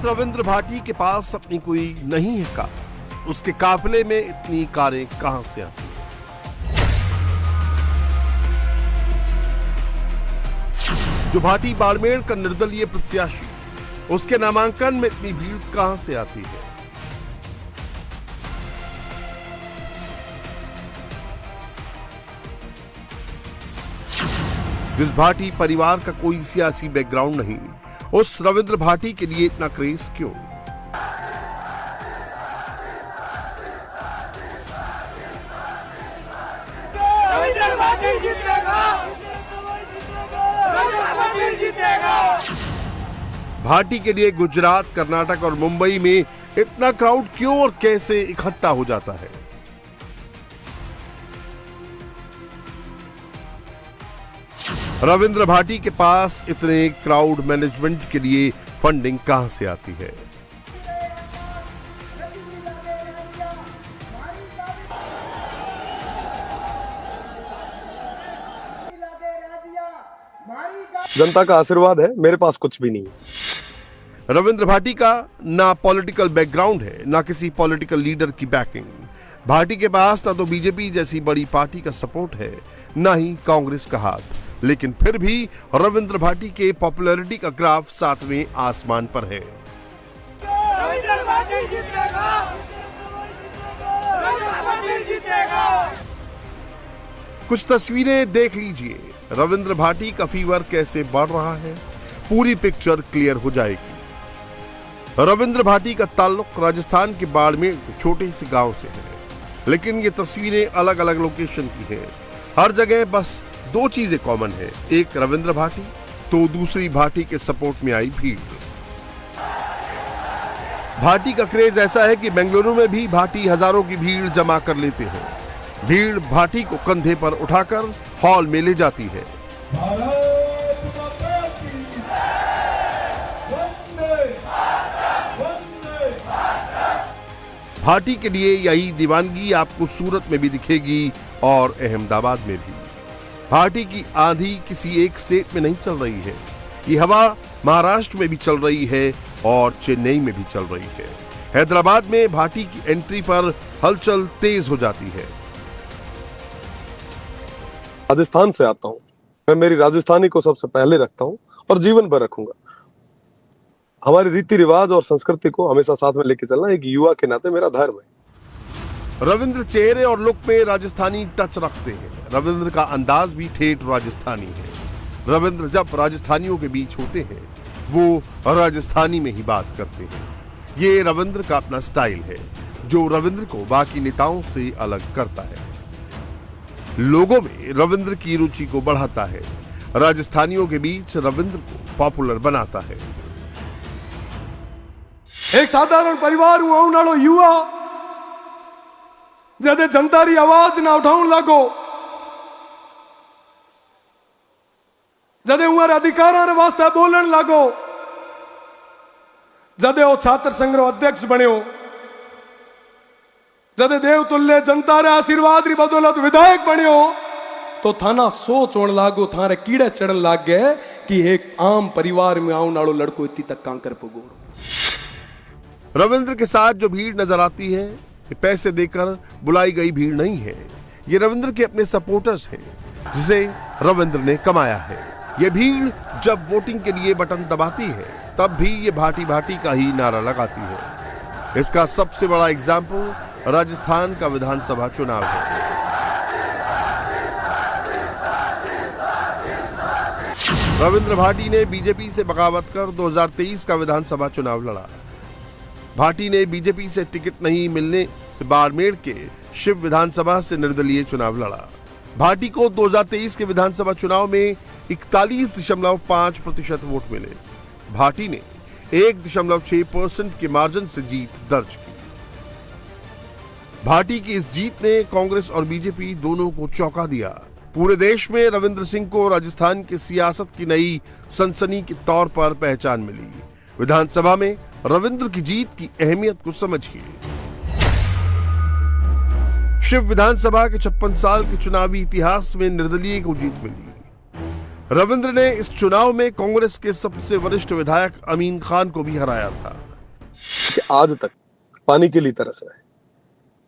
रविंद्र भाटी के पास अपनी कोई नहीं है कार, उसके काफिले में इतनी कारें कहां से आती? जो भाटी बाड़मेर का निर्दलीय प्रत्याशी, उसके नामांकन में इतनी भीड़ कहां से आती है? जिस भाटी परिवार का कोई सियासी बैकग्राउंड नहीं, उस रविंद्र भाटी के लिए इतना क्रेज क्यों? रविंद्र भाटी जीतेगा। रविंद्र भाटी जीतेगा। भाटी के लिए गुजरात, कर्नाटक और मुंबई में इतना क्राउड क्यों और कैसे इकट्ठा हो जाता है? रविंद्र भाटी के पास इतने क्राउड मैनेजमेंट के लिए फंडिंग कहां से आती है? जनता का आशीर्वाद है, मेरे पास कुछ भी नहीं है। रविंद्र भाटी का ना पॉलिटिकल बैकग्राउंड है, ना किसी पॉलिटिकल लीडर की बैकिंग। भाटी के पास ना तो बीजेपी जैसी बड़ी पार्टी का सपोर्ट है, ना ही कांग्रेस का हाथ, लेकिन फिर भी रविंद्र भाटी के पॉपुलैरिटी का ग्राफ 7वें आसमान पर है। रविंद्र भाटी जीतेगा। रविंद्र भाटी जीतेगा। कुछ तस्वीरें देख लीजिए, रविंद्र भाटी का फीवर कैसे बढ़ रहा है, पूरी पिक्चर क्लियर हो जाएगी। रविंद्र भाटी का ताल्लुक राजस्थान के बाड़मेर छोटे से गांव से है, लेकिन ये तस्वीरें अलग अलग लोकेशन की हैं। हर जगह बस दो चीजें कॉमन है, एक रविंद्र भाटी तो दूसरी भाटी के सपोर्ट में आई भीड़। भाटी का क्रेज ऐसा है कि बेंगलुरु में भी भाटी हजारों की भीड़ जमा कर लेते हैं। भीड़ भाटी को कंधे पर उठाकर हॉल में ले जाती है। भाटी के लिए यही दीवानगी आपको सूरत में भी दिखेगी और अहमदाबाद में भी। भाटी की आंधी किसी एक स्टेट में नहीं चल रही है, ये हवा महाराष्ट्र में भी चल रही है और चेन्नई में भी चल रही है। हैदराबाद में भाटी की एंट्री पर हलचल तेज हो जाती है। राजस्थान से आता हूँ, मैं मेरी राजस्थानी को सबसे पहले रखता हूँ और जीवन भर रखूंगा। हमारे रीति रिवाज और संस्कृति को हमेशा साथ में लेके चलना एक युवा के नाते मेरा धर्म है। रविंद्र चेहरे और लुक पे राजस्थानी टच रखते हैं। रविंद्र का अंदाज भी ठेठ राजस्थानी है। रविंद्र जब राजस्थानियों के बीच होते हैं, वो राजस्थानी में ही बात करते हैं। ये रविंद्र का अपना स्टाइल है, जो रविंद्र को बाकी नेताओं से अलग करता है, लोगों में रविंद्र की रुचि को बढ़ाता है, राजस्थानियों के बीच रविंद्र को पॉपुलर बनाता है। एक साधारण परिवार हूं आने वालो युवा जदे जनता री आवाज ना उठाउण लागो, जदे उमर अधिकारा रे वास्ते बोलण लागो, जदे वो छात्र संघ रो अध्यक्ष बन्यो, जदे देवतुल्य जनता रे आशीर्वाद री बदौलत विधायक बन्यो, तो थाना सोच होण लागो, थारे कीड़े चढ़न लाग गए कि एक आम परिवार में आने वालो लड़को इतनी तक कांकर पगोर। रविंद्र के साथ जो भीड़ नजर आती है, ये पैसे देकर बुलाई गई भीड़ नहीं है, ये रविंद्र के अपने सपोर्टर्स हैं, जिसे रविंद्र ने कमाया है। ये भीड़ जब वोटिंग के लिए बटन दबाती है, तब भी ये भाटी भाटी का ही नारा लगाती है। इसका सबसे बड़ा एग्जाम्पल राजस्थान का विधानसभा चुनाव है। रविंद्र भाटी ने बीजेपी से बगावत कर 2023 का विधानसभा चुनाव लड़ा। भाटी ने बीजेपी से टिकट नहीं मिलने से बाड़मेर के शिव विधानसभा से निर्दलीय चुनाव लड़ा। भाटी को 2023 के विधानसभा चुनाव में 41.5% वोट मिले। भाटी ने 1.6% के मार्जिन से जीत दर्ज की। भाटी की इस जीत ने कांग्रेस और बीजेपी दोनों को चौंका दिया। पूरे देश में रविंद्र सिंह को राजस्थान की सियासत की नई सनसनी के तौर पर पहचान मिली। विधानसभा में रविंद्र की जीत की अहमियत को समझिए। शिव विधानसभा के 56 साल के चुनावी इतिहास में निर्दलीय को जीत मिली। रविंद्र ने इस चुनाव में कांग्रेस के सबसे वरिष्ठ विधायक अमीन खान को भी हराया था। कि आज तक पानी के लिए तरस रहा है,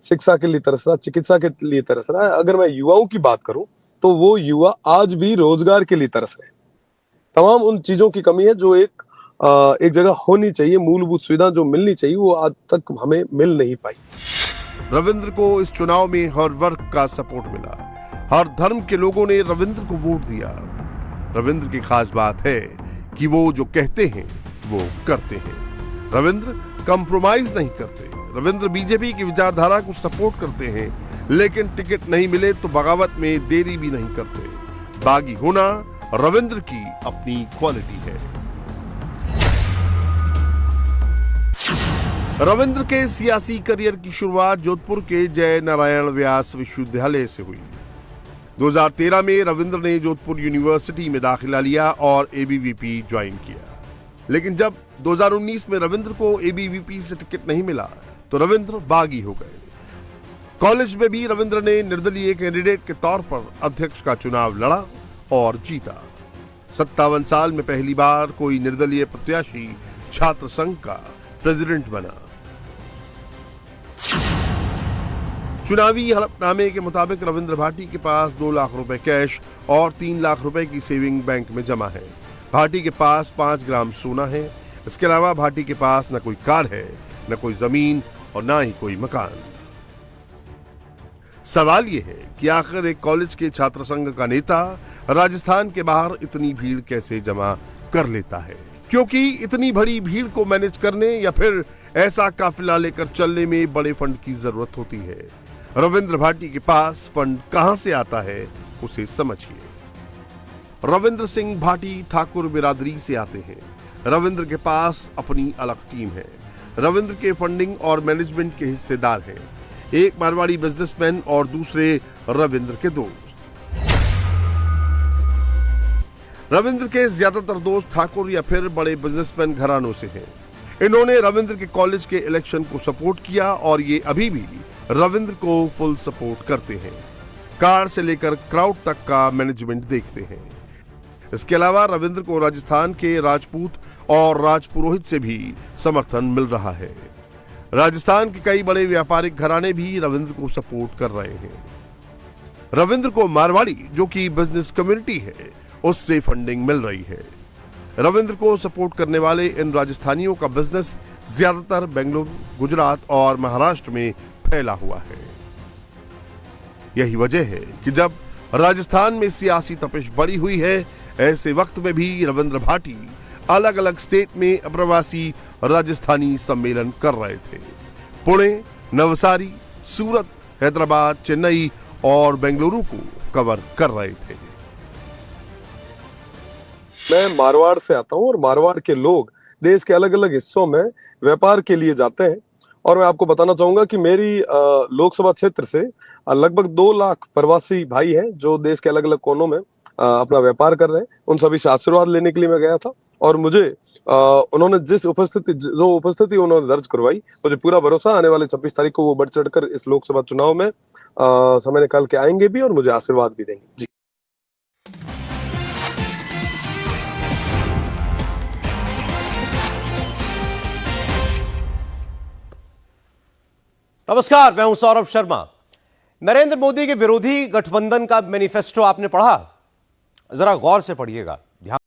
शिक्षा के लिए तरस रहा, चिकित्सा के लिए तरस रहा है। अगर मैं युवाओं की बात करूं तो वो युवा आज भी रोजगार के लिए तरस रहे हैं। तमाम उन चीजों की कमी है जो एक जगह होनी चाहिए, मूलभूत सुविधा जो मिलनी चाहिए वो आज तक हमें मिल नहीं पाई। रविंद्र को इस चुनाव में हर वर्ग का सपोर्ट मिला, हर धर्म के लोगों ने रविंद्र को वोट दिया। रविंद्र की खास बात है कि वो जो कहते हैं वो करते हैं। रविंद्र कंप्रोमाइज नहीं करते। रविंद्र बीजेपी की विचारधारा को सपोर्ट करते हैं, लेकिन टिकट नहीं मिले तो बगावत में देरी भी नहीं करते। बागी होना रविंद्र की अपनी क्वालिटी है। रविंद्र के सियासी करियर की शुरुआत जोधपुर के जय नारायण व्यास विश्वविद्यालय से हुई। 2013 में रविंद्र ने जोधपुर यूनिवर्सिटी में दाखिला लिया और एबीवीपी ज्वाइन किया। लेकिन जब 2019 में रविंद्र को एबीवीपी से टिकट नहीं मिला तो रविंद्र बागी हो गए। कॉलेज में भी रविंद्र ने निर्दलीय कैंडिडेट के तौर पर अध्यक्ष का चुनाव लड़ा और जीता। 57 साल में पहली बार कोई निर्दलीय प्रत्याशी छात्र संघ का प्रेसिडेंट बना। चुनावी हलफनामे के मुताबिक रविंद्र भाटी के पास 2 लाख रुपए कैश और 3 लाख रुपए की सेविंग बैंक में जमा है। भाटी के पास 5 ग्राम सोना है। इसके अलावा भाटी के पास न कोई कार है, न कोई जमीन और न ही कोई मकान। सवाल यह है कि आखिर एक कॉलेज के छात्र संघ का नेता राजस्थान के बाहर इतनी भीड़ कैसे जमा कर लेता है, क्योंकि इतनी बड़ी भीड़ को मैनेज करने या फिर ऐसा काफिला लेकर चलने में बड़े फंड की जरूरत होती है। रविंद्र भाटी के पास फंड कहां से आता है उसे समझिए। रविंद्र सिंह भाटी ठाकुर बिरादरी से आते हैं। रविंद्र के पास अपनी अलग टीम है। रविंद्र के फंडिंग और मैनेजमेंट के हिस्सेदार हैं, एक मारवाड़ी बिजनेसमैन और दूसरे रविंद्र के दोस्त। रविंद्र के ज्यादातर दोस्त ठाकुर या फिर बड़े बिजनेसमैन घरानों से हैं। इन्होंने रविंद्र के कॉलेज के इलेक्शन को सपोर्ट किया और ये अभी भी रविंद्र को फुल सपोर्ट करते हैं। कार से लेकर क्राउड तक का मैनेजमेंट देखते हैं। इसके अलावा रविंद्र को राजस्थान के राजपूत और राजपुरोहित से भी समर्थन मिल रहा है। राजस्थान के कई बड़े व्यापारिक घराने भी रविंद्र को सपोर्ट कर रहे हैं। रविंद्र को मारवाड़ी, जो कि बिजनेस कम्युनिटी है, उससे फंडिंग मिल रही है। रविंद्र को सपोर्ट करने वाले इन राजस्थानियों का बिजनेस ज्यादातर बेंगलुरु, गुजरात और महाराष्ट्र में फैला हुआ है। यही वजह है कि जब राजस्थान में सियासी तपिश बढ़ी हुई है, ऐसे वक्त में भी रविंद्र भाटी अलग अलग स्टेट में अप्रवासी राजस्थानी सम्मेलन कर रहे थे। पुणे, नवसारी, सूरत, हैदराबाद, चेन्नई और बेंगलुरु को कवर कर रहे थे। मैं मारवाड़ से आता हूं और मारवाड़ के लोग देश के अलग अलग हिस्सों में व्यापार के लिए जाते हैं। और मैं आपको बताना चाहूंगा कि मेरी लोकसभा क्षेत्र से लगभग 2 लाख प्रवासी भाई हैं जो देश के अलग अलग कोनों में अपना व्यापार कर रहे हैं। उन सभी से आशीर्वाद लेने के लिए मैं गया था और मुझे उन्होंने जो उपस्थिति उन्होंने दर्ज करवाई, मुझे पूरा भरोसा आने वाले 26 तारीख को वो बढ़ चढ़कर इस लोकसभा चुनाव में समय निकाल के आएंगे भी और मुझे आशीर्वाद भी देंगे। जी। नमस्कार, मैं हूं सौरभ शर्मा। नरेंद्र मोदी के विरोधी गठबंधन का मैनिफेस्टो आपने पढ़ा? जरा गौर से पढ़िएगा।